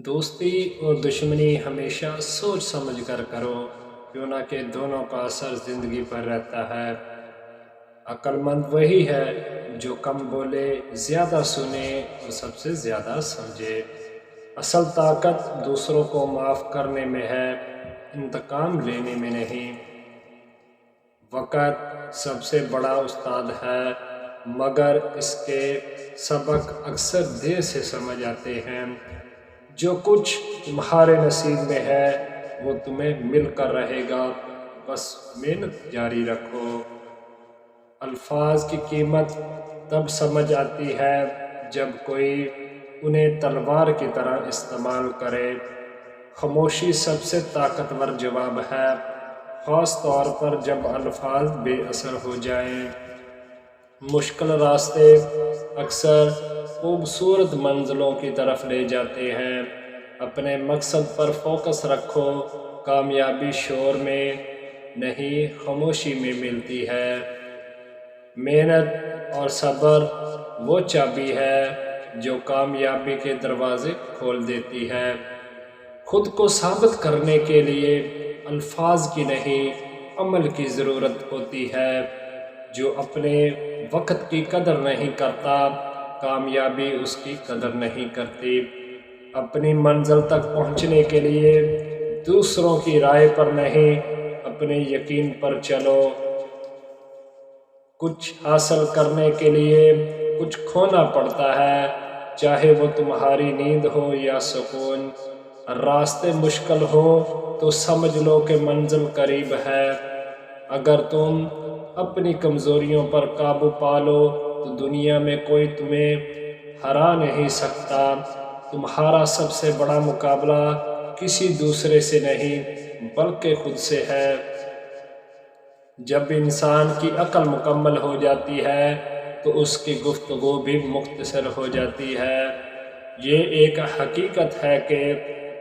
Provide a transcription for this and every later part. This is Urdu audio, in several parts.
دوستی اور دشمنی ہمیشہ سوچ سمجھ کر کرو، کیوں نہ کہ دونوں کا اثر زندگی پر رہتا ہے۔ عقل مند وہی ہے جو کم بولے، زیادہ سنے اور سب سے زیادہ سمجھے۔ اصل طاقت دوسروں کو معاف کرنے میں ہے، انتقام لینے میں نہیں۔ وقت سب سے بڑا استاد ہے، مگر اس کے سبق اکثر دیر سے سمجھ آتے ہیں۔ جو کچھ تمہارے نصیب میں ہے وہ تمہیں مل کر رہے گا، بس محنت جاری رکھو۔ الفاظ کی قیمت تب سمجھ آتی ہے جب کوئی انہیں تلوار کی طرح استعمال کرے۔ خاموشی سب سے طاقتور جواب ہے، خاص طور پر جب الفاظ بے اثر ہو جائیں۔ مشکل راستے اکثر خوبصورت منزلوں کی طرف لے جاتے ہیں۔ اپنے مقصد پر فوکس رکھو، کامیابی شور میں نہیں خاموشی میں ملتی ہے۔ محنت اور صبر وہ چابی ہے جو کامیابی کے دروازے کھول دیتی ہے۔ خود کو ثابت کرنے کے لیے الفاظ کی نہیں، عمل کی ضرورت ہوتی ہے۔ جو اپنے وقت کی قدر نہیں کرتا، کامیابی اس کی قدر نہیں کرتی۔ اپنی منزل تک پہنچنے کے لیے دوسروں کی رائے پر نہیں، اپنے یقین پر چلو۔ کچھ حاصل کرنے کے لیے کچھ کھونا پڑتا ہے، چاہے وہ تمہاری نیند ہو یا سکون۔ راستے مشکل ہو تو سمجھ لو کہ منزل قریب ہے۔ اگر تم اپنی کمزوریوں پر قابو پالو تو دنیا میں کوئی تمہیں ہرا نہیں سکتا۔ تمہارا سب سے بڑا مقابلہ کسی دوسرے سے نہیں بلکہ خود سے ہے۔ جب انسان کی عقل مکمل ہو جاتی ہے تو اس کی گفتگو بھی مختصر ہو جاتی ہے۔ یہ ایک حقیقت ہے کہ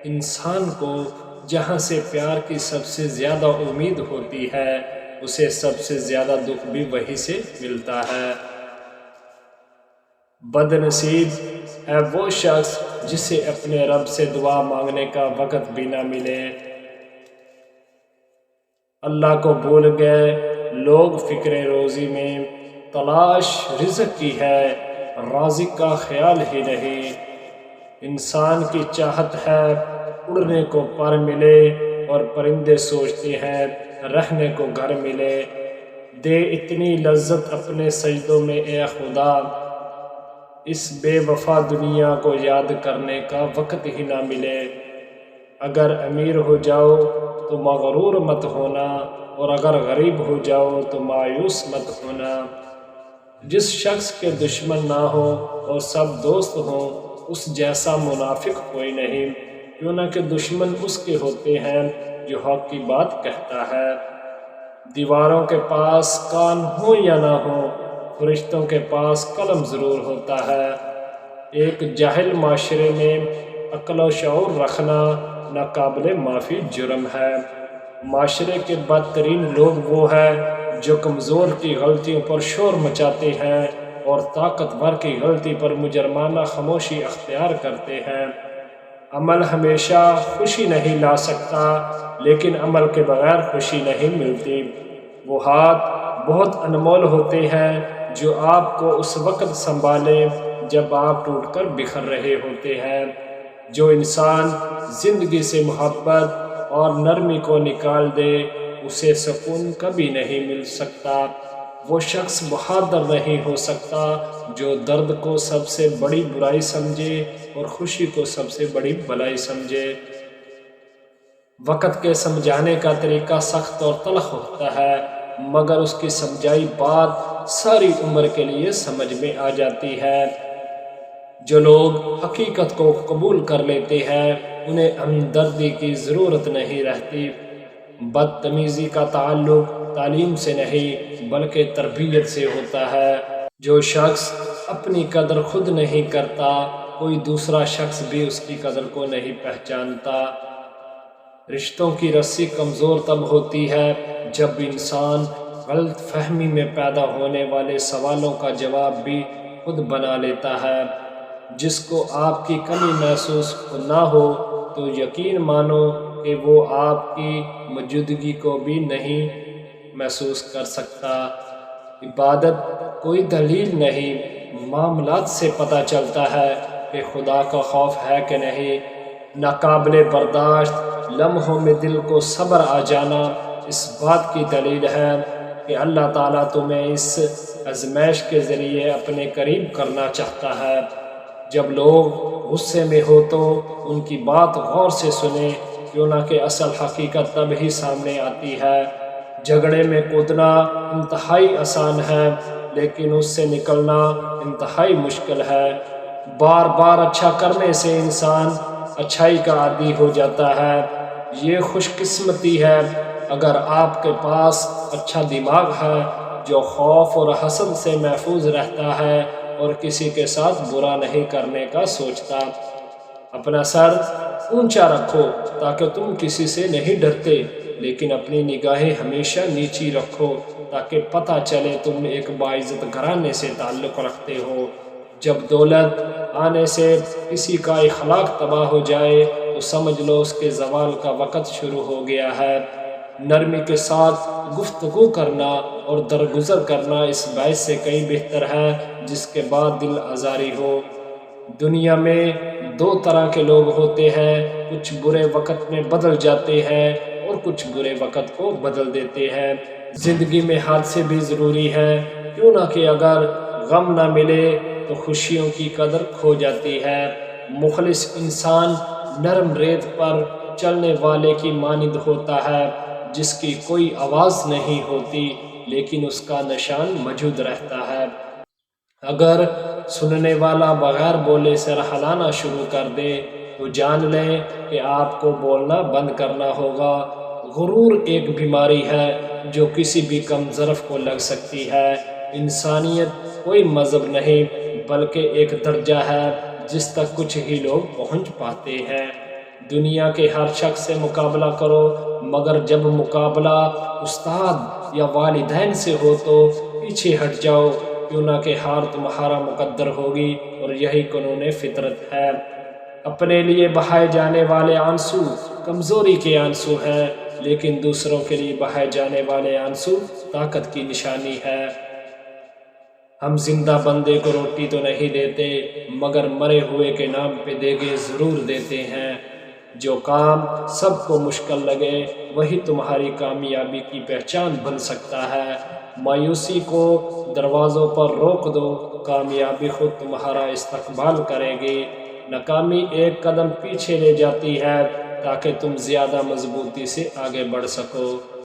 انسان کو جہاں سے پیار کی سب سے زیادہ امید ہوتی ہے، اسے سب سے زیادہ دکھ بھی وہیں سے ملتا ہے۔ بد نصیب ہے وہ شخص جسے اپنے رب سے دعا مانگنے کا وقت بھی نہ ملے۔ اللہ کو بھول گئے لوگ فکر روزی میں، تلاش رزق کی ہے رازق کا خیال ہی نہیں۔ انسان کی چاہت ہے اڑنے کو پر ملے، اور پرندے سوچتے ہیں رہنے کو گھر ملے۔ دے اتنی لذت اپنے سجدوں میں اے خدا، اس بے وفا دنیا کو یاد کرنے کا وقت ہی نہ ملے۔ اگر امیر ہو جاؤ تو مغرور مت ہونا، اور اگر غریب ہو جاؤ تو مایوس مت ہونا۔ جس شخص کے دشمن نہ ہو اور سب دوست ہوں، اس جیسا منافق کوئی نہیں، کیوں نہ کہ دشمن اس کے ہوتے ہیں جو حق کی بات کہتا ہے۔ دیواروں کے پاس کان ہوں یا نہ ہوں، فرشتوں کے پاس قلم ضرور ہوتا ہے۔ ایک جاہل معاشرے میں عقل و شعور رکھنا ناقابل معافی جرم ہے۔ معاشرے کے بدترین لوگ وہ ہیں جو کمزور کی غلطیوں پر شور مچاتے ہیں اور طاقتور کی غلطی پر مجرمانہ خاموشی اختیار کرتے ہیں۔ عمل ہمیشہ خوشی نہیں لا سکتا، لیکن عمل کے بغیر خوشی نہیں ملتی۔ وہ ہاتھ بہت انمول ہوتے ہیں جو آپ کو اس وقت سنبھالیں جب آپ ٹوٹ کر بکھر رہے ہوتے ہیں۔ جو انسان زندگی سے محبت اور نرمی کو نکال دے، اسے سکون کبھی نہیں مل سکتا۔ وہ شخص بہادر نہیں ہو سکتا جو درد کو سب سے بڑی برائی سمجھے اور خوشی کو سب سے بڑی بلائی سمجھے۔ وقت کے سمجھانے کا طریقہ سخت اور تلخ ہوتا ہے، مگر اس کی سمجھائی بات ساری عمر کے لیے سمجھ میں آ جاتی ہے۔ جو لوگ حقیقت کو قبول کر لیتے ہیں انہیں ہمدردی کی ضرورت نہیں رہتی۔ بدتمیزی کا تعلق تعلیم سے نہیں بلکہ تربیت سے ہوتا ہے۔ جو شخص اپنی قدر خود نہیں کرتا، کوئی دوسرا شخص بھی اس کی قدر کو نہیں پہچانتا۔ رشتوں کی رسی کمزور تب ہوتی ہے جب انسان غلط فہمی میں پیدا ہونے والے سوالوں کا جواب بھی خود بنا لیتا ہے۔ جس کو آپ کی کمی محسوس نہ ہو تو یقین مانو کہ وہ آپ کی موجودگی کو بھی نہیں محسوس کر سکتا۔ عبادت کوئی دلیل نہیں، معاملات سے پتہ چلتا ہے کہ خدا کا خوف ہے کہ نہیں۔ ناقابل برداشت لمحوں میں دل کو صبر آ جانا اس بات کی دلیل ہے کہ اللہ تعالیٰ تمہیں اس آزمائش کے ذریعے اپنے قریب کرنا چاہتا ہے۔ جب لوگ غصے میں ہو تو ان کی بات غور سے سنیں، کیوں نہ کہ اصل حقیقت تب ہی سامنے آتی ہے۔ جھگڑے میں کودنا انتہائی آسان ہے، لیکن اس سے نکلنا انتہائی مشکل ہے۔ بار بار اچھا کرنے سے انسان اچھائی کا عادی ہو جاتا ہے۔ یہ خوش قسمتی ہے اگر آپ کے پاس اچھا دماغ ہے جو خوف اور حسد سے محفوظ رہتا ہے اور کسی کے ساتھ برا نہیں کرنے کا سوچتا۔ اپنا سر اونچا رکھو تاکہ تم کسی سے نہیں ڈرتے، لیکن اپنی نگاہیں ہمیشہ نیچی رکھو تاکہ پتہ چلے تم ایک باعزت گھرانے سے تعلق رکھتے ہو۔ جب دولت آنے سے کسی کا اخلاق تباہ ہو جائے تو سمجھ لو اس کے زوال کا وقت شروع ہو گیا ہے۔ نرمی کے ساتھ گفتگو کرنا اور درگزر کرنا اس باعث سے کئی بہتر ہے جس کے بعد دل آزاری ہو۔ دنیا میں دو طرح کے لوگ ہوتے ہیں، کچھ برے وقت میں بدل جاتے ہیں اور کچھ برے وقت کو بدل دیتے ہیں۔ زندگی میں حادثے بھی ضروری ہیں، کیوں نہ کہ اگر غم نہ ملے تو خوشیوں کی قدر کھو جاتی ہے۔ مخلص انسان نرم ریت پر چلنے والے کی مانند ہوتا ہے جس کی کوئی آواز نہیں ہوتی لیکن اس کا نشان موجود رہتا ہے۔ اگر سننے والا بغیر بولے سے رہلانا شروع کر دے تو جان لیں کہ آپ کو بولنا بند کرنا ہوگا۔ غرور ایک بیماری ہے جو کسی بھی کم ظرف کو لگ سکتی ہے۔ انسانیت کوئی مذہب نہیں بلکہ ایک درجہ ہے جس تک کچھ ہی لوگ پہنچ پاتے ہیں۔ دنیا کے ہر شخص سے مقابلہ کرو، مگر جب مقابلہ استاد یا والدین سے ہو تو پیچھے ہٹ جاؤ، کیوں نہ کہ ہار تمہارا مقدر ہوگی اور یہی قانون فطرت ہے۔ اپنے لیے بہائے جانے والے آنسو کمزوری کے آنسو ہیں، لیکن دوسروں کے لیے بہائے جانے والے آنسو طاقت کی نشانی ہے۔ ہم زندہ بندے کو روٹی تو نہیں دیتے مگر مرے ہوئے کے نام پہ دیگیں ضرور دیتے ہیں۔ جو کام سب کو مشکل لگے وہی تمہاری کامیابی کی پہچان بن سکتا ہے۔ مایوسی کو دروازوں پر روک دو، کامیابی خود تمہارا استقبال کرے گی۔ ناکامی ایک قدم پیچھے لے جاتی ہے تاکہ تم زیادہ مضبوطی سے آگے بڑھ سکو۔